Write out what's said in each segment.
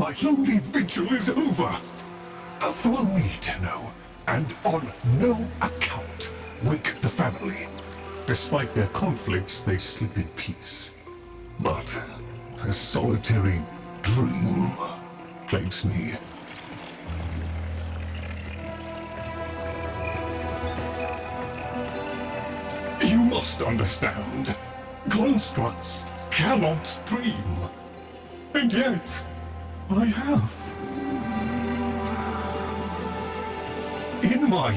My lonely vigil is over. Follow me, Tenno, and on no account wake the family. Despite their conflicts, they sleep in peace. But a solitary dream plagues me. You must understand, constructs cannot dream. And yet, I have. In my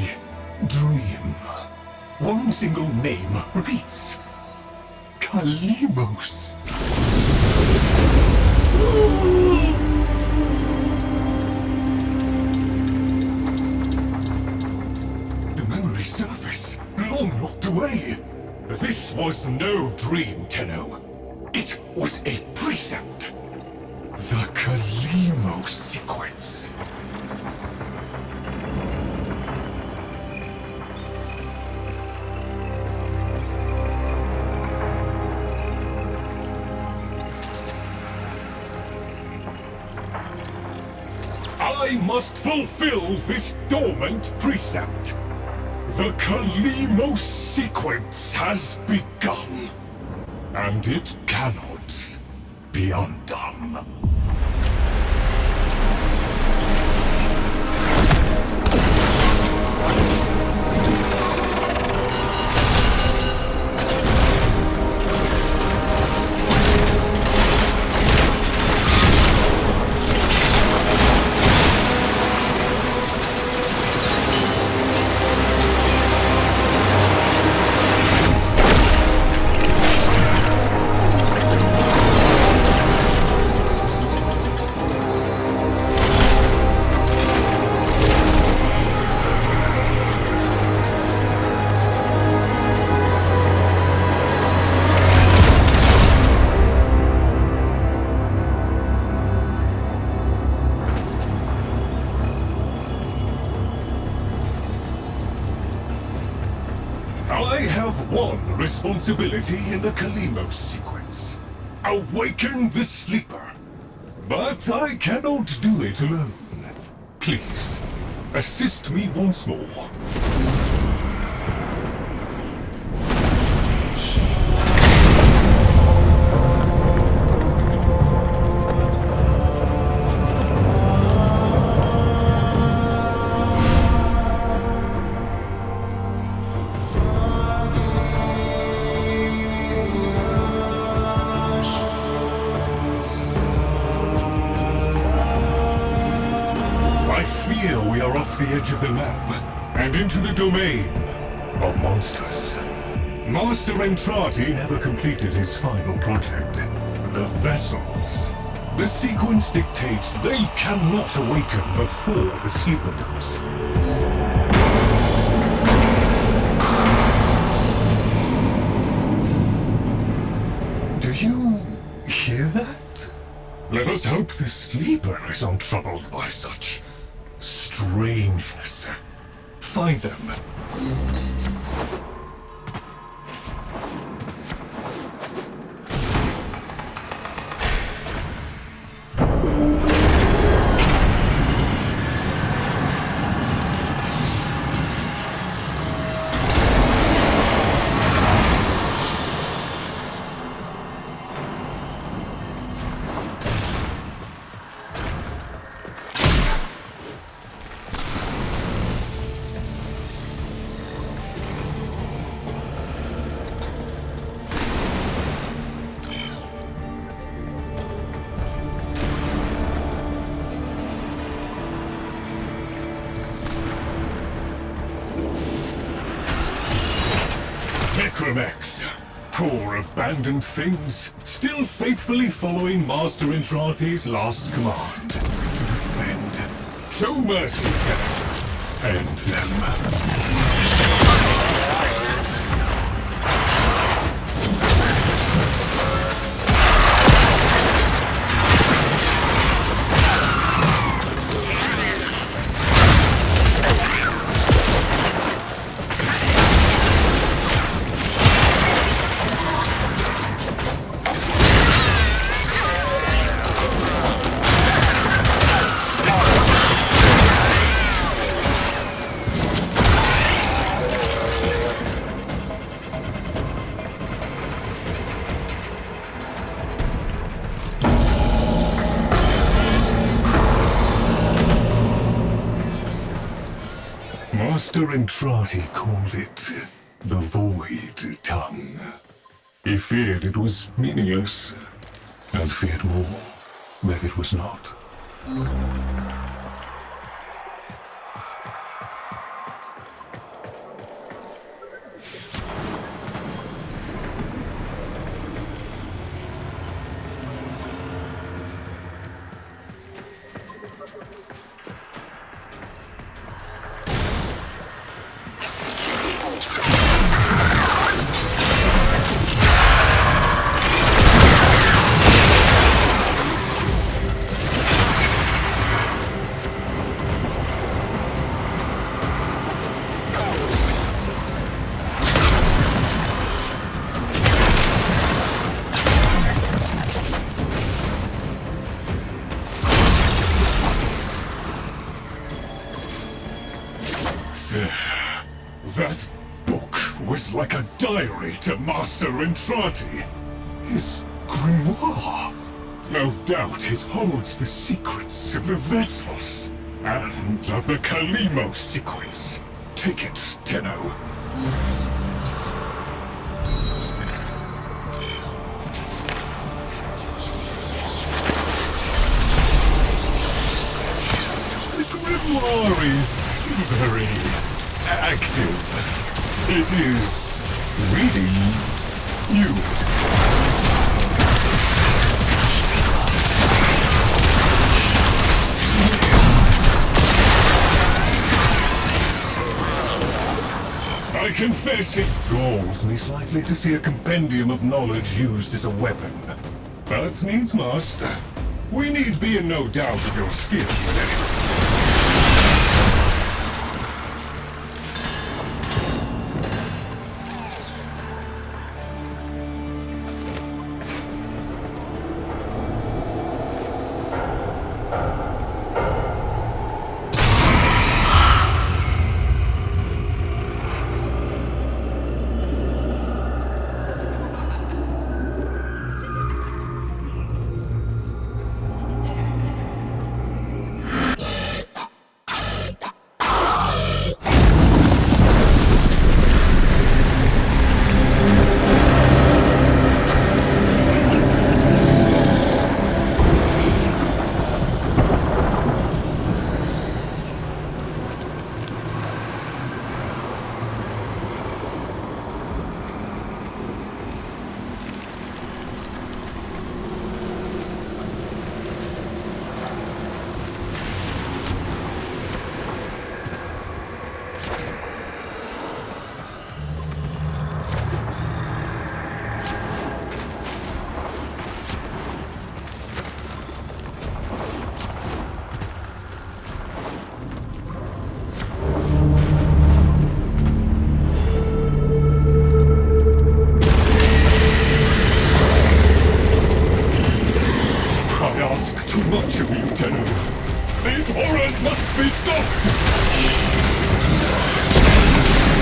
dream, one single name repeats. Kalimos. The memory surface, long locked away. This was no dream, Tenno. It was a precept. The Kalimos sequence. I must fulfill this dormant precept. The Kalimos sequence has begun, and it cannot be undone. I have one responsibility in the Kalimos sequence. Awaken the sleeper. But I cannot do it alone. Please, assist me once more. We are off the edge of the map, and into the domain of monsters. Master Entrati never completed his final project, the vessels. The sequence dictates they cannot awaken before the sleeper does. Do you hear that? Let us hope the sleeper is untroubled by such strangeness. Find them. Necromex, poor abandoned things, still faithfully following Master Entrati's last command. To defend. Show mercy to them. End them. Master Entrati called it the Void Tongue. He feared it was meaningless, and feared more that it was not. That book was like a diary to Master Entrati. His grimoire. No doubt it holds the secrets of the vessels and of the Kalimo sequence. Take it, Tenno. The grimoire is very active. It is reading you. I confess it galls me slightly to see a compendium of knowledge used as a weapon. But needs must. We need be in no doubt of your skill at any rate.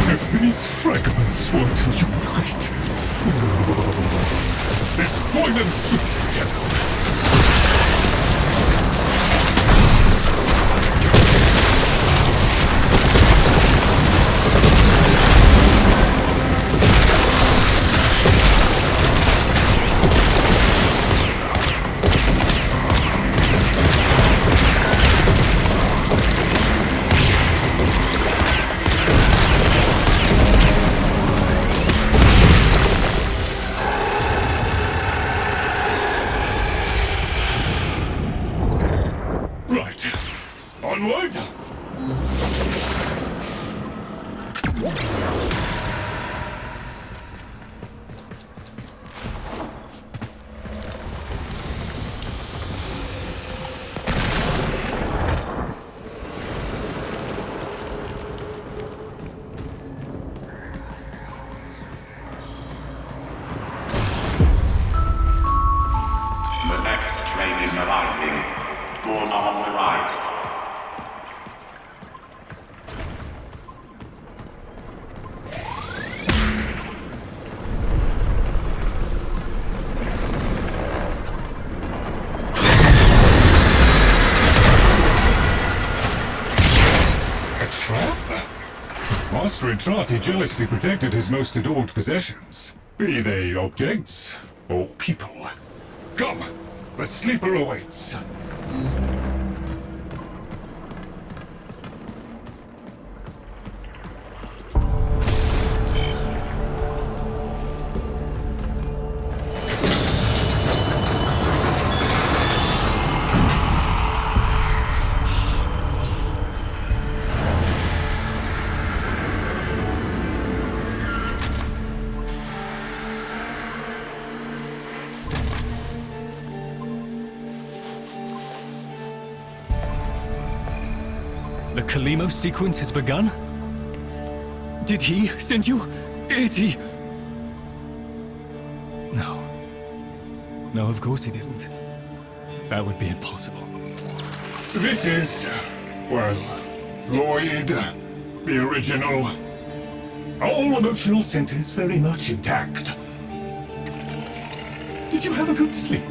If these fragments were to unite, destroy them swiftly, Tenno. Master Entrati jealously protected his most adored possessions, be they objects or people. Come, the sleeper awaits. The Kalimo sequence has begun? Did he send you? Is he? No. No, of course he didn't. That would be impossible. This is, well, Lloyd, the original. All emotional centers very much intact. Did you have a good sleep?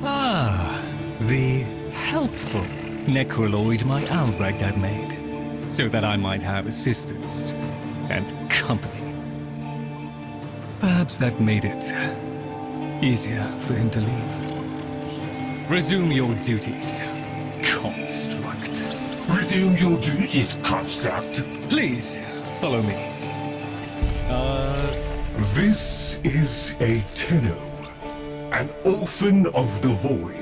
Ah, the helpful necroloid my Albrecht had made, so that I might have assistance and company. Perhaps that made it easier for him to leave. Resume your duties, construct. Resume your duties, construct. Please, follow me. This is a Tenno, an orphan of the void.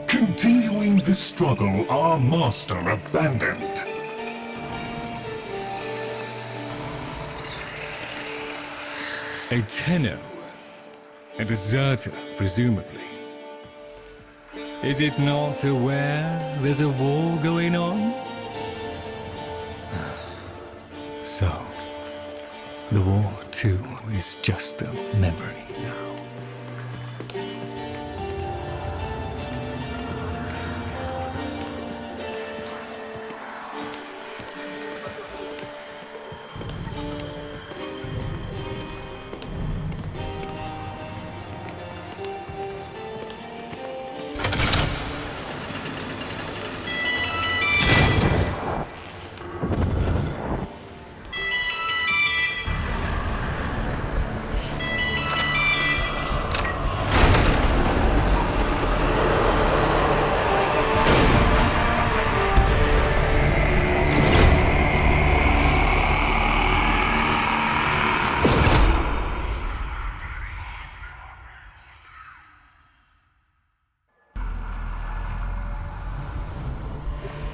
Continuing the struggle our master abandoned. A Tenno. A deserter, presumably. Is it not aware there's a war going on? So, the war, too, is just a memory now.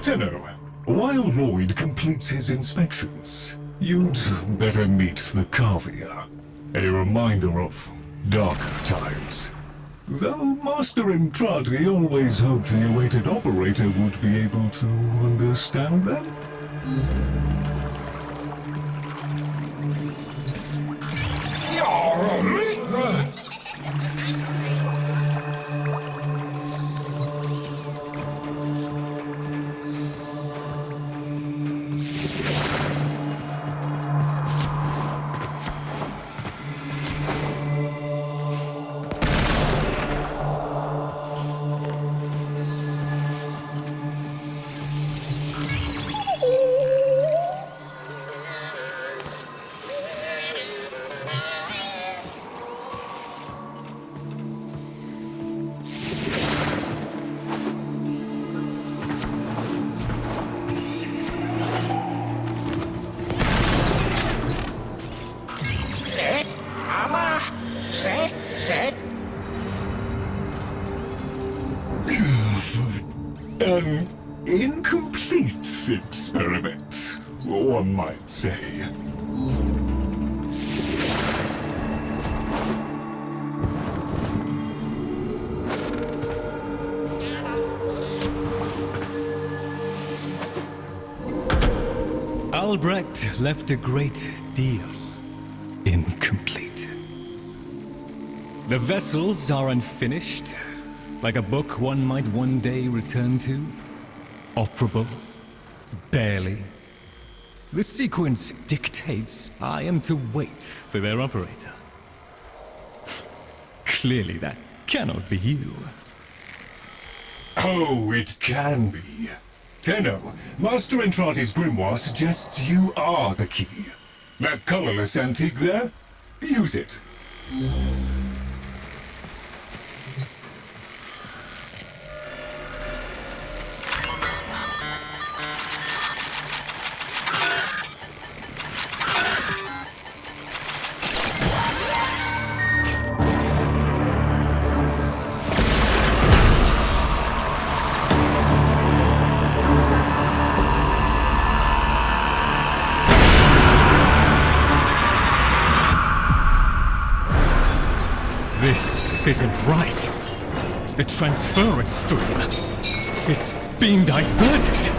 Tenno, while Lloyd completes his inspections, you'd better meet the Cavia, a reminder of darker times. Though Master Entrati always hoped the awaited operator would be able to understand them. An incomplete experiment, one might say. Albrecht left a great deal incomplete. The vessels are unfinished, like a book one might one day return to. Operable, barely. The sequence dictates I am to wait for their operator. Clearly that cannot be you. Oh, it can be. Tenno, Master Entrati's grimoire suggests you are the key. That colorless antique there? Use it. This isn't right. The transference stream. It's being diverted.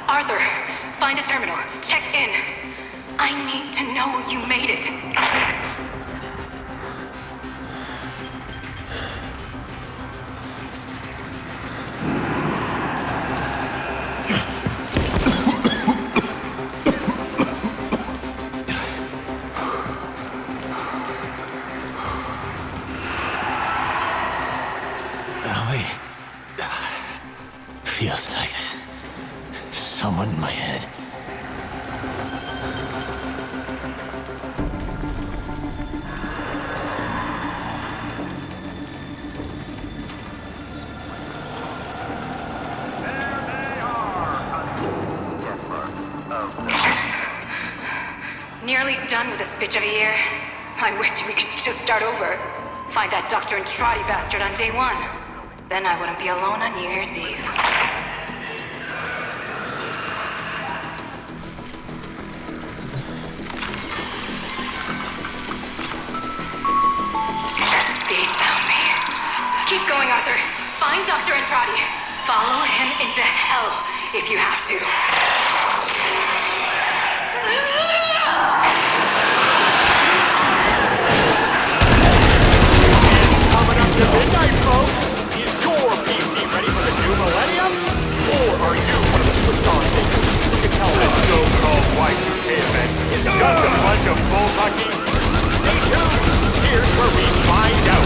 Arthur, find a terminal. Check in. I need to know you made it. Feels like there's someone in my head. Nearly done with this bitch of a year. I wish we could just start over. Find that doctor and trotty bastard on day one. Then I wouldn't be alone on New Year's Eve. They found me. Keep going, Arthur. Find Dr. Andrade. Follow him into hell if you have to. Coming up to midnight, folks. Is your PC ready for the new millennium? Or are you one of the switched-on things who can tell this so-called Y2K event is just a bunch of bullfucking? Stay tuned. Here's where we find out.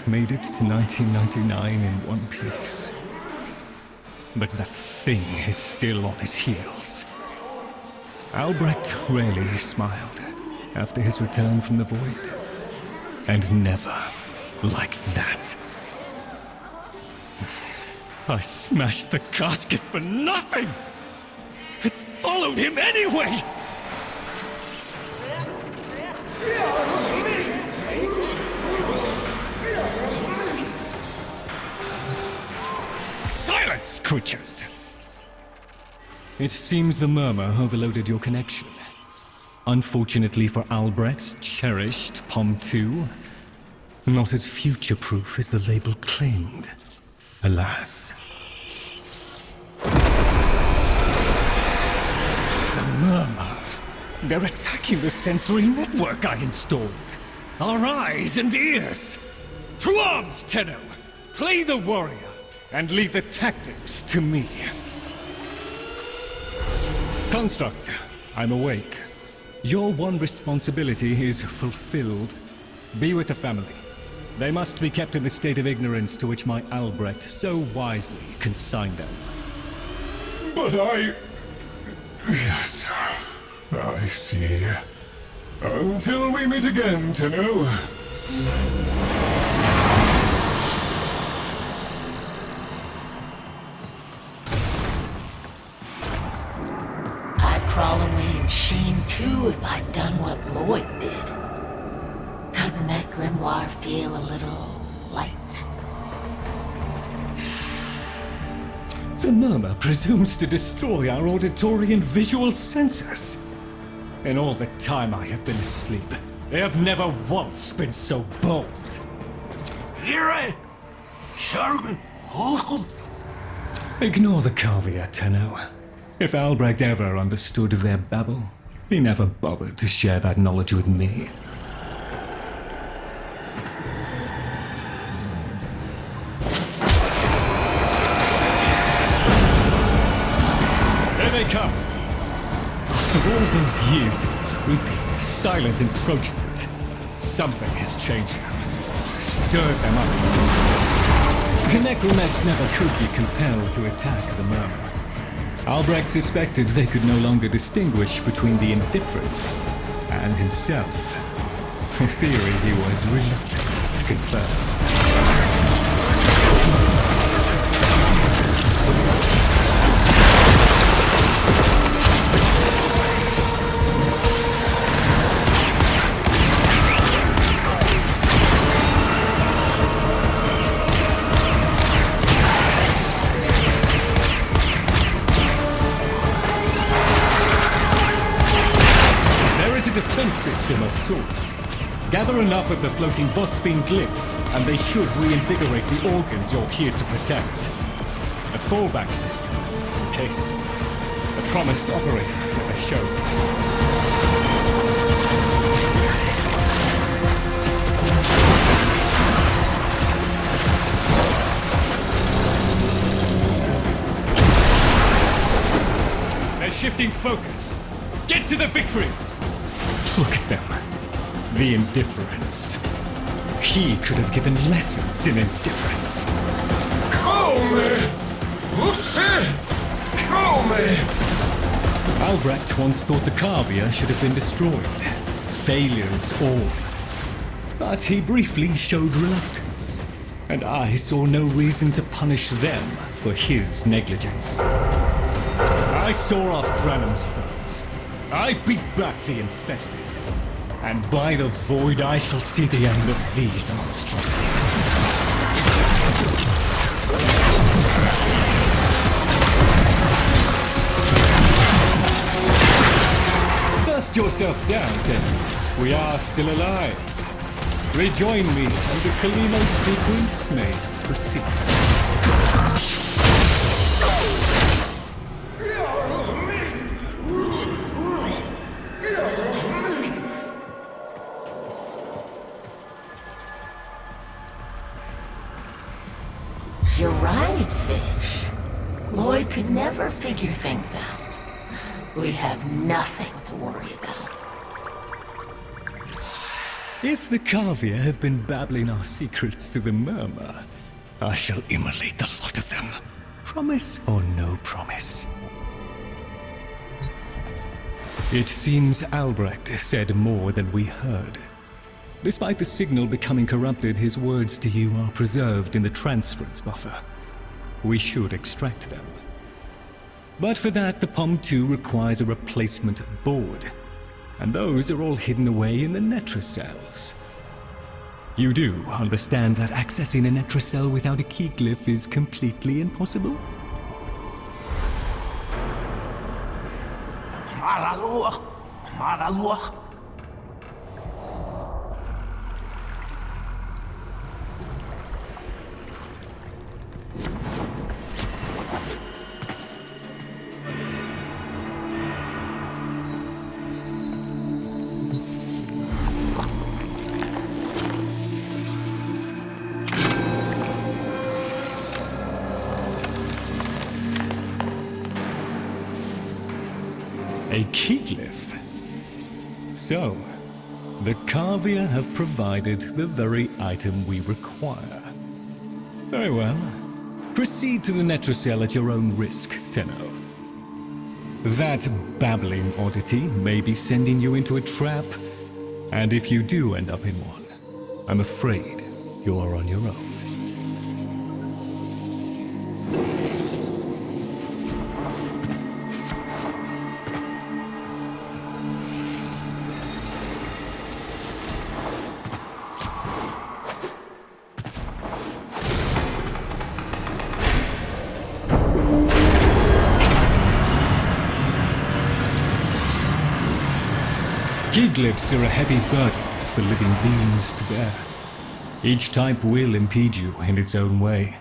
Albrecht made it to 1999 in one piece. But that thing is still on his heels. Albrecht rarely smiled after his return from the void. And never like that. I smashed the casket for nothing! It followed him anyway! Silence, creatures! It seems the murmur overloaded your connection. Unfortunately for Albrecht's cherished POM 2, not as future-proof as the label claimed. Alas. The murmur. They're attacking the sensory network I installed. Our eyes and ears. To arms, Tenno! Play the warrior, and leave the tactics to me. Construct, I'm awake. Your one responsibility is fulfilled. Be with the family. They must be kept in the state of ignorance to which my Albrecht so wisely consigned them. But Yes, I see. Until we meet again, Tenno. I'd crawl away in shame too if I'd done what Lloyd did. Doesn't that grimoire feel a little light? The murmur presumes to destroy our auditory and visual senses. In all the time I have been asleep, they have never once been so bold. Ignore the caveat, Tenno. If Albrecht ever understood their babble, he never bothered to share that knowledge with me. There they come! After all those years of creepy, silent encroachment, something has changed them, stirred them up. The necromags never could be compelled to attack the murmur. Albrecht suspected they could no longer distinguish between the indifferents and himself. A theory he was reluctant to confirm. Defense system of sorts. Gather enough of the floating Warframe glyphs, and they should reinvigorate the organs you're here to protect. A fallback system, in case the promised operator never showed. They're shifting focus. Get to the victory! Look at them. The indifference. He could have given lessons in indifference. Albrecht once thought the Cavia should have been destroyed. Failures all. But he briefly showed reluctance. And I saw no reason to punish them for his negligence. I saw off Branham's thumbs. I beat back the infested. And by the void I shall see the end of these monstrosities. Dust yourself down, then. We are still alive. Rejoin me and the Kalimo sequence may proceed. You're right, Fish. Lloyd could never figure things out. We have nothing to worry about. If the Cavia have been babbling our secrets to the murmur, I shall immolate the lot of them. Promise or no promise? It seems Albrecht said more than we heard. Despite the signal becoming corrupted, his words to you are preserved in the transference buffer. We should extract them. But for that, the POM-2 requires a replacement board, and those are all hidden away in the netrocelles. You do understand that accessing a netrocell without a key glyph is completely impossible? A key glyph. So, the Cavia have provided the very item we require. Very well. Proceed to the netrocell at your own risk, Tenno. That babbling oddity may be sending you into a trap, and if you do end up in one, I'm afraid you are on your own. Key glyphs are a heavy burden for living beings to bear. Each type will impede you in its own way.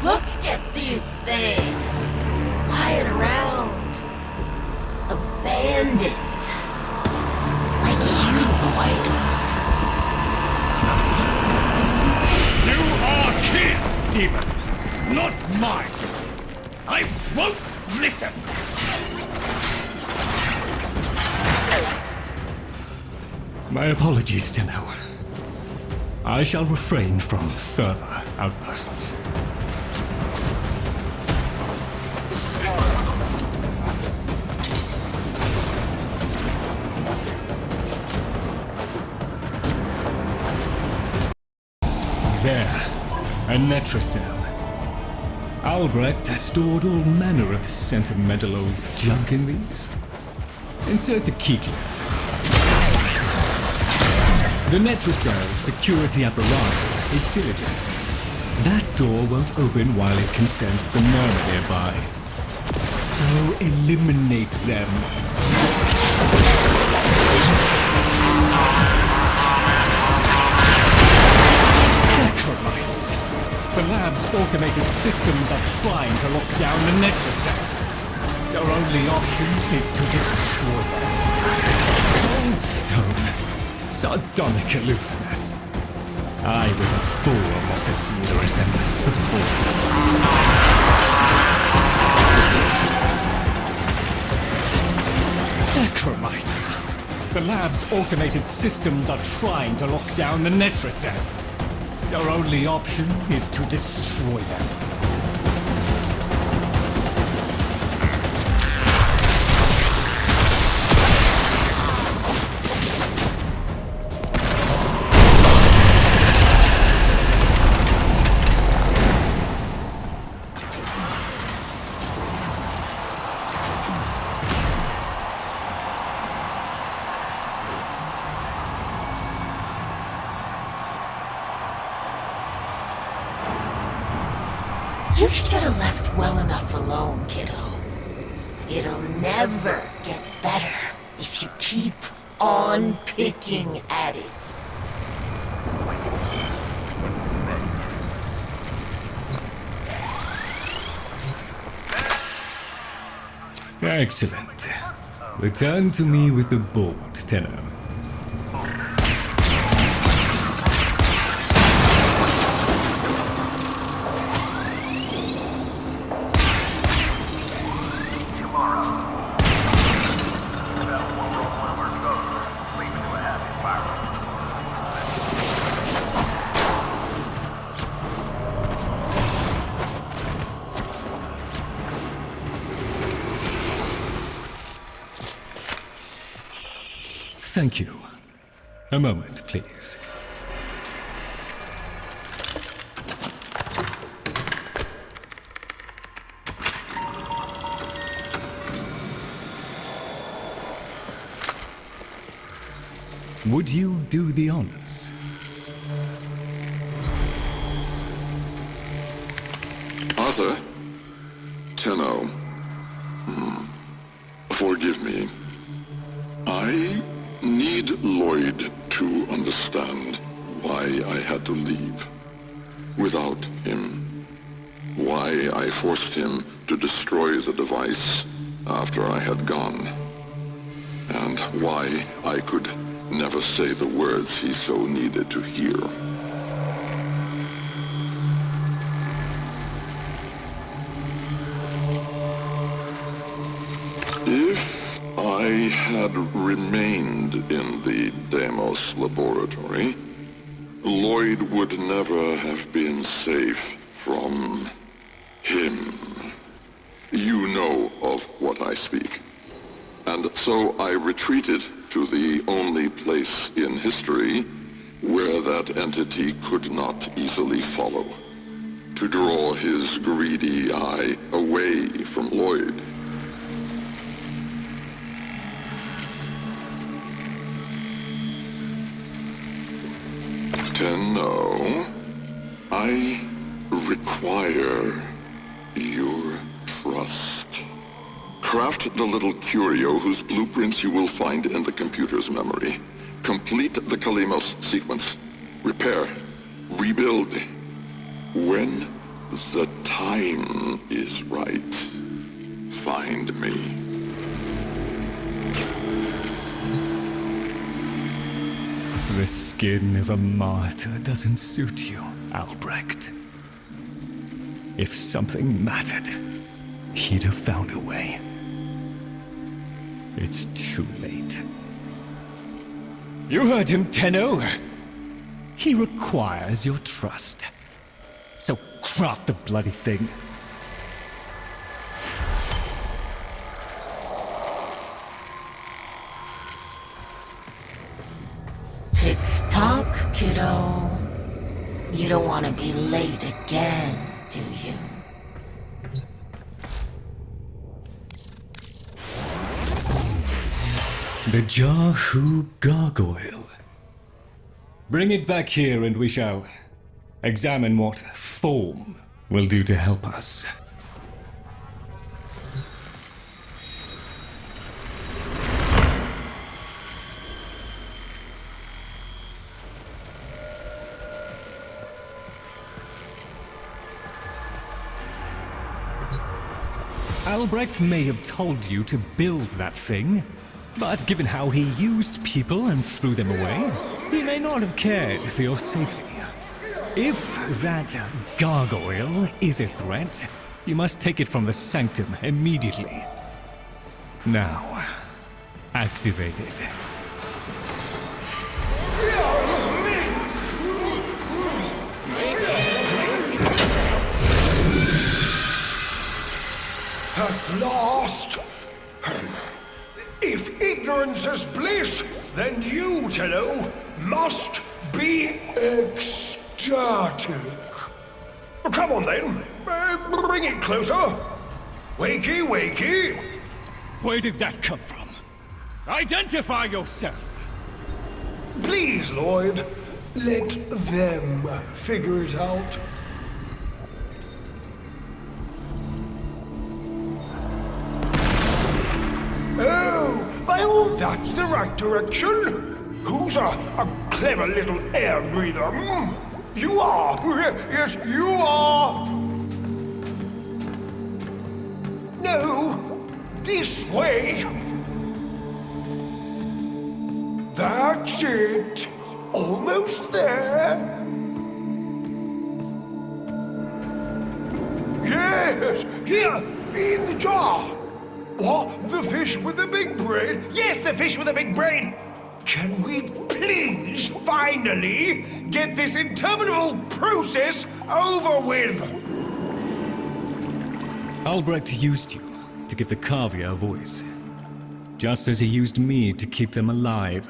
Look at these things lying around, abandoned, like you, Boyd. You are his demon, not mine. I won't listen. My apologies, Tenno. I shall refrain from further outbursts. There, a netrocell. Albrecht stored all manner of sentimental old junk in these. Insert the key glyph. The netrocell's security apparatus is diligent. That door won't open while it can sense the murmur nearby. So eliminate them. Necromites! The lab's automated systems are trying to lock down the netrocell. Your only option is to destroy them. Cold stone. Sardonic aloofness. I was a fool not to see the resemblance before. Necromites! The lab's automated systems are trying to lock down the Netracell. Your only option is to destroy them. You should have left well enough alone, kiddo. It'll never get better if you keep on picking at it. Excellent. Return to me with the board, Tenno. Thank you. A moment, please. Would you do the honors? Arthur? Tenno. Forgive me. I need Lloyd to understand why I had to leave without him. Why I forced him to destroy the device after I had gone. And why I could never say the words he so needed to hear. If I had remained in the Deimos laboratory, Lloyd would never have been safe from him. You know of what I speak. And so I retreated to the only place in history where that entity could not easily follow, to draw his greedy eye away from Lloyd. Tenno, I require your trust. Craft the little curio whose blueprints you will find in the computer's memory. Complete the Kalimos sequence. Repair. Rebuild. When the time is right, find me. The skin of a martyr doesn't suit you, Albrecht. If something mattered, he'd have found a way. It's too late. You heard him, Tenno. He requires your trust. So craft the bloody thing. Tick-tock, kiddo. You don't want to be late again, do you? The Jahu gargoyle. Bring it back here and we shall examine what form will do to help us. Albrecht may have told you to build that thing, but given how he used people and threw them away, he may not have cared for your safety. If that gargoyle is a threat, you must take it from the sanctum immediately. Now, activate it. At last! If ignorance is bliss, then you, Tello, must be ecstatic. Come on then, bring it closer. Wakey, wakey. Where did that come from? Identify yourself! Please, Lloyd, let them figure it out. Oh, well, that's the right direction. Who's a clever little air breather? You are. Yes, you are. No, this way. That's it. Almost there. Yes, here, in the jar. What? The fish with the big brain? Yes, the fish with the big brain! Can we please finally get this interminable process over with? Albrecht used you to give the Cavia a voice, just as he used me to keep them alive.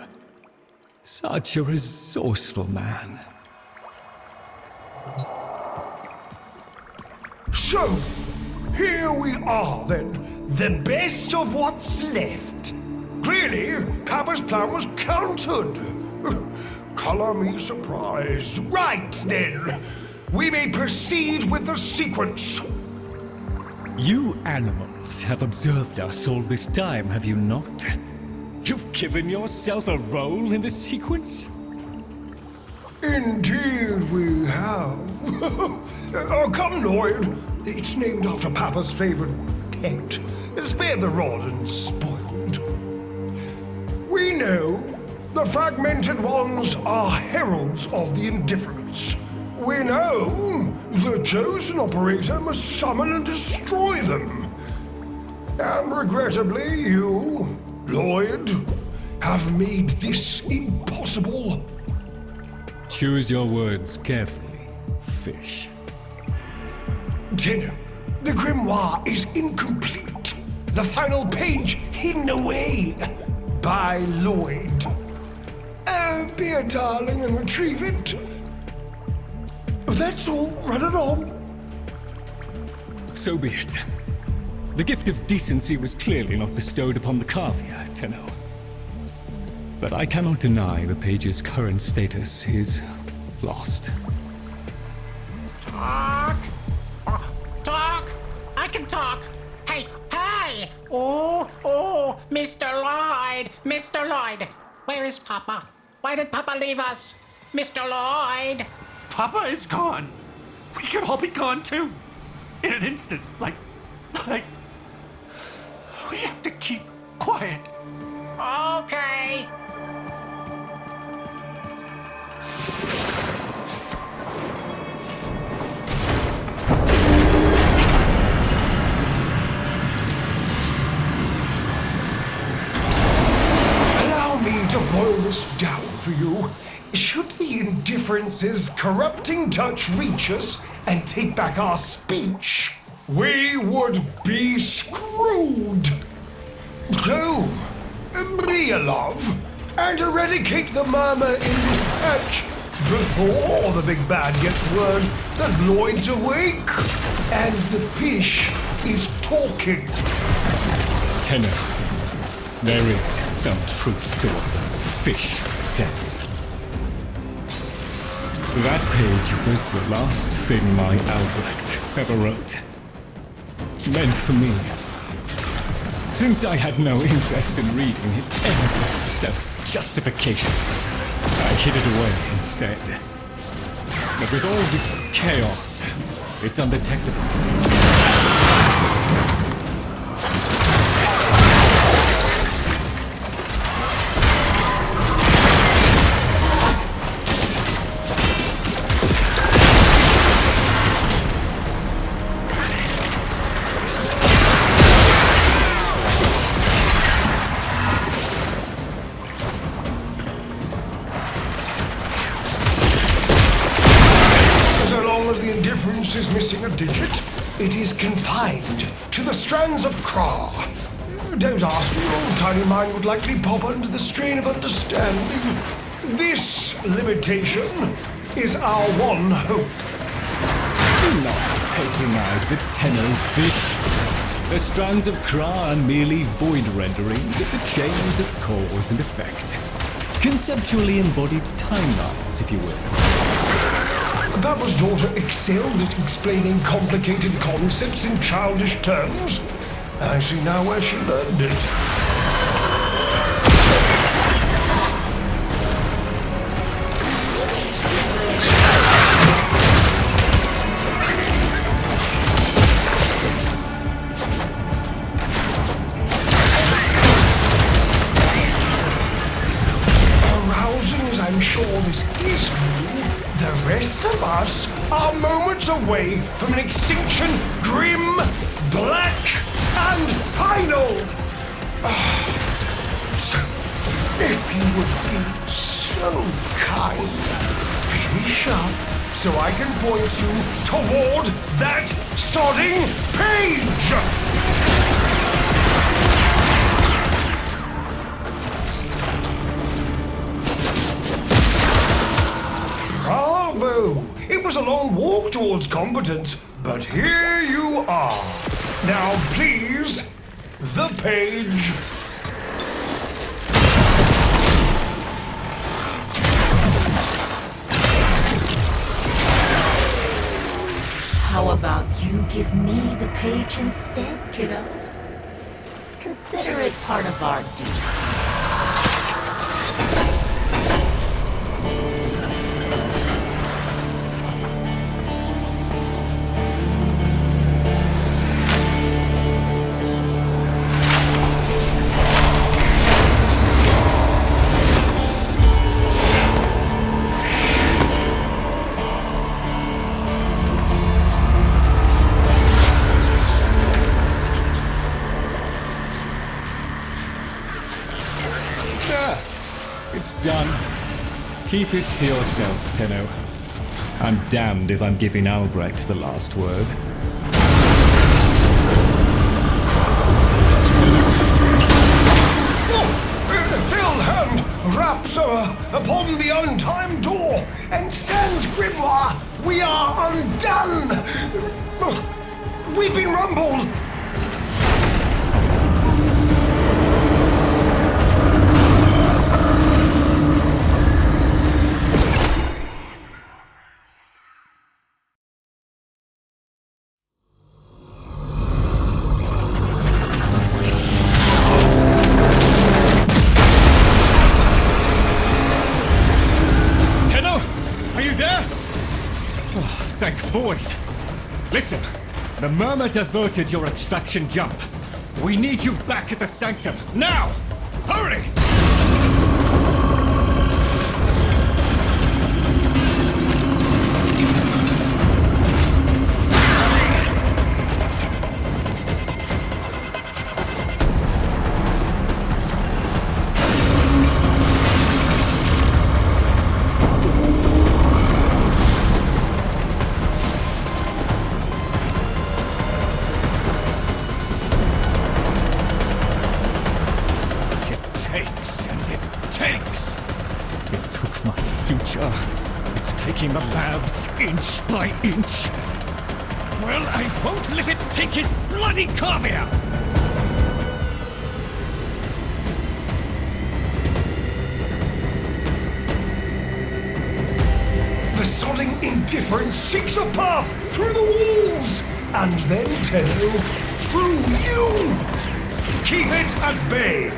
Such a resourceful man. So, here we are then. The best of what's left. Clearly, Papa's plan was countered. Color me surprised. Right then, we may proceed with the sequence. You animals have observed us all this time, have you not? You've given yourself a role in the sequence? Indeed we have. Oh, come, Lloyd. It's named after Papa's favorite pet. Spared the rod and spoiled. We know the fragmented ones are heralds of the indifference. We know the chosen operator must summon and destroy them. And regrettably, you, Lloyd, have made this impossible. Choose your words carefully, fish. Tenno, the grimoire is incomplete. The final page hidden away by Lloyd. Be a darling and retrieve it. That's all. Run it on. So be it. The gift of decency was clearly not bestowed upon the Cavia, Tenno. But I cannot deny the page's current status is lost. Talk! Talk! I can talk! Hey! Hey! Oh, Mr. Lloyd! Mr. Lloyd! Where is Papa? Why did Papa leave us? Mr. Lloyd! Papa is gone. We could all be gone too. In an instant. Like... We have to keep quiet. Okay. Allow me to boil this down for you. Should the indifference's corrupting touch reach us and take back our speech, we would be screwed. So, Bria, love, and eradicate the murmur in this patch before the big bad gets word that Lloyd's awake and the fish is talking. Tenno, there is some truth to what the fish says. That page was the last thing my Albrecht ever wrote. Meant for me. Since I had no interest in reading his endless self-justifications, I hid it away instead. But with all this chaos, it's undetectable. it is confined to the strands of Kra. Don't ask me, your tiny mind would likely pop under the strain of understanding. This limitation is our one hope. Do not patronize the Tenno fish. The strands of Kra are merely void renderings of the chains of cause and effect. Conceptually embodied timelines, if you will. Papa's daughter excelled at explaining complicated concepts in childish terms. I see now where she learned it. Arousing as I'm sure this is for you, the rest of us are moments away from an extinction grim, black, and final! So, if you would be so kind, finish up so I can point you toward that sodding page! Bravo! It was a long walk towards competence, but here you are. Now, please, the page. How about you give me the page instead, kiddo? Consider it part of our duty. It's done. Keep it to yourself, Tenno. I'm damned if I'm giving Albrecht the last word. Filled hand raps upon the untimed door, and sans grimoire, we are undone! We've been rumbled! Thank Void! Listen, the murmur diverted your extraction jump. We need you back at the sanctum, now! Hurry! Taking the labs inch by inch. Well, I won't let it take his bloody caviar! The sodding indifference seeks a path through the walls, and then, Tenno, through you! Keep it at bay!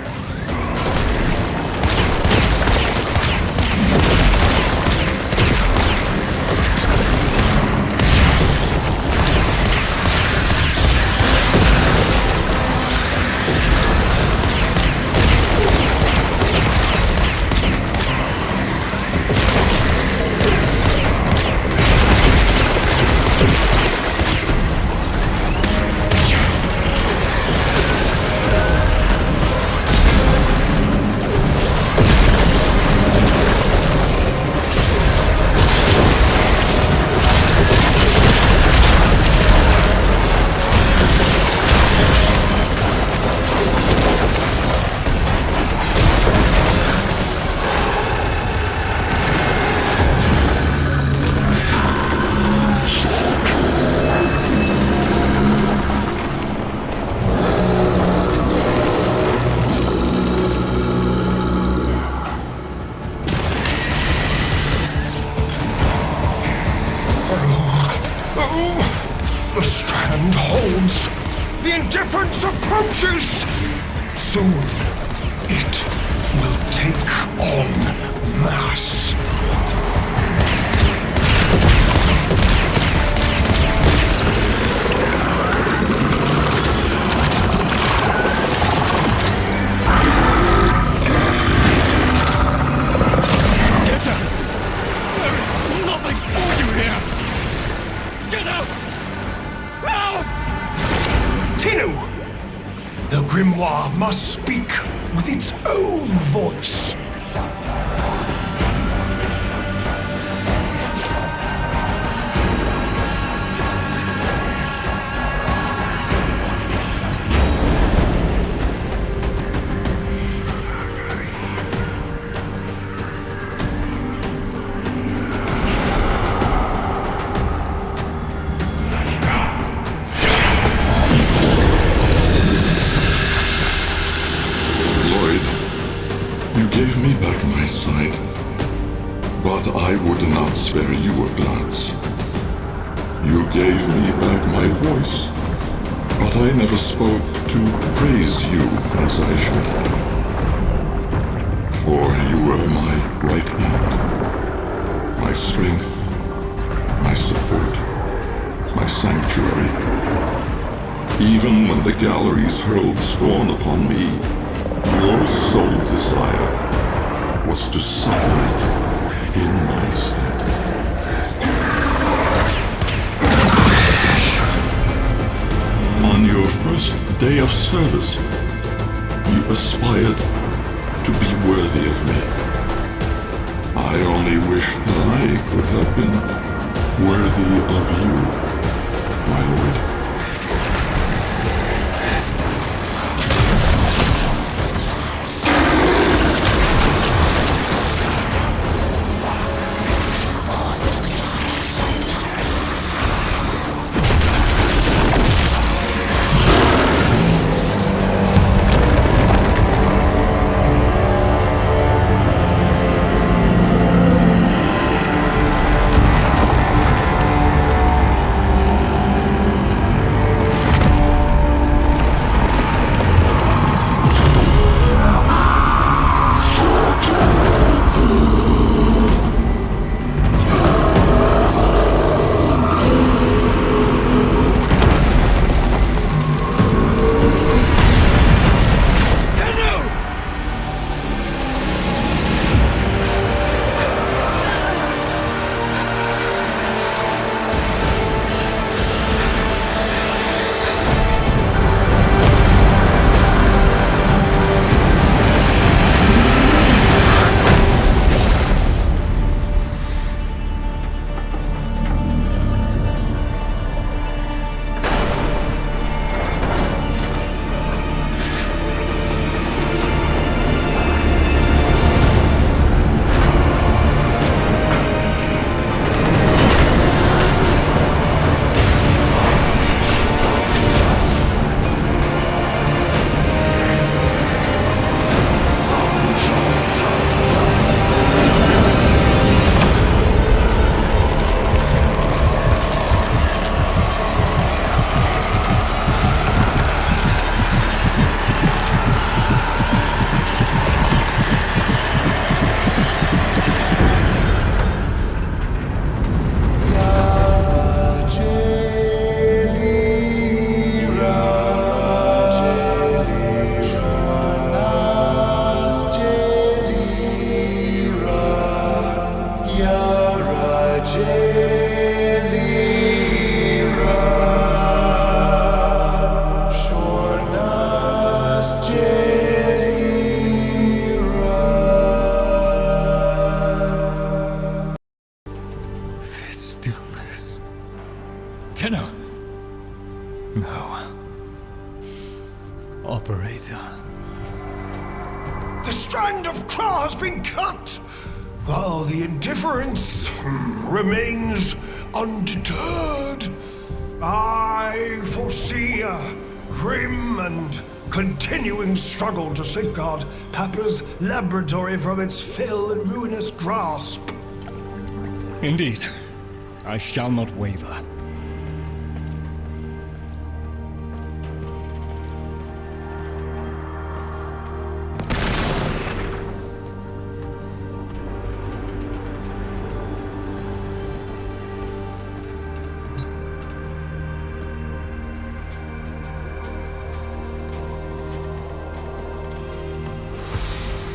builds, the indifference approaches. Soon, it will take on mass. Get out! There is nothing for you here! Get out! Out! Tinu! The grimoire must speak with its own voice. Gave me back my sight, but I would not spare you a glance. You gave me back my voice, but I never spoke to praise you as I should have. For you were my right hand, my strength, my support, my sanctuary. Even when the galleries hurled scorn upon me, your sole desire was to suffer it in my stead. On your first day of service, you aspired to be worthy of me. I only wish that I could have been worthy of you, my lord. Operator. The strand of claw has been cut, while the indifference remains undeterred. I foresee a grim and continuing struggle to safeguard Papa's laboratory from its fell and ruinous grasp. Indeed, I shall not waver.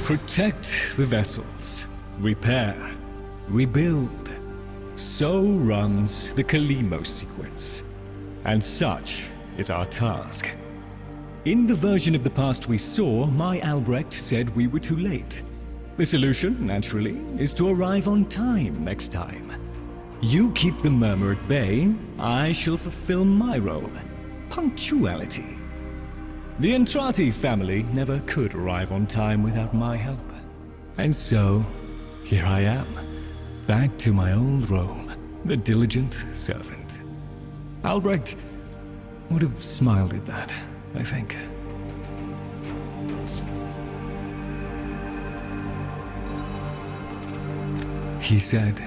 Protect the vessels, repair, rebuild. So runs the Kalimo sequence. And such is our task. In the version of the past we saw, my Albrecht said we were too late. The solution, naturally, is to arrive on time next time. You keep the murmur at bay, I shall fulfill my role. Punctuality. The Entrati family never could arrive on time without my help. And so, here I am, back to my old role, the diligent servant. Albrecht would have smiled at that, I think. He said,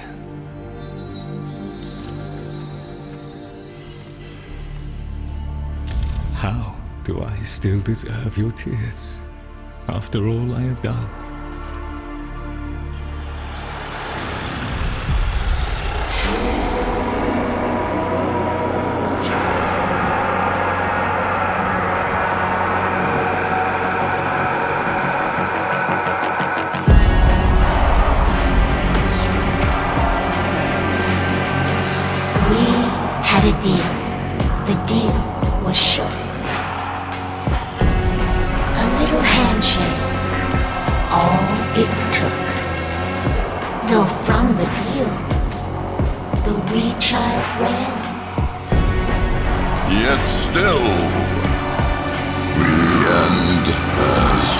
"How do I still deserve your tears after all I have done?" Yet still, we end as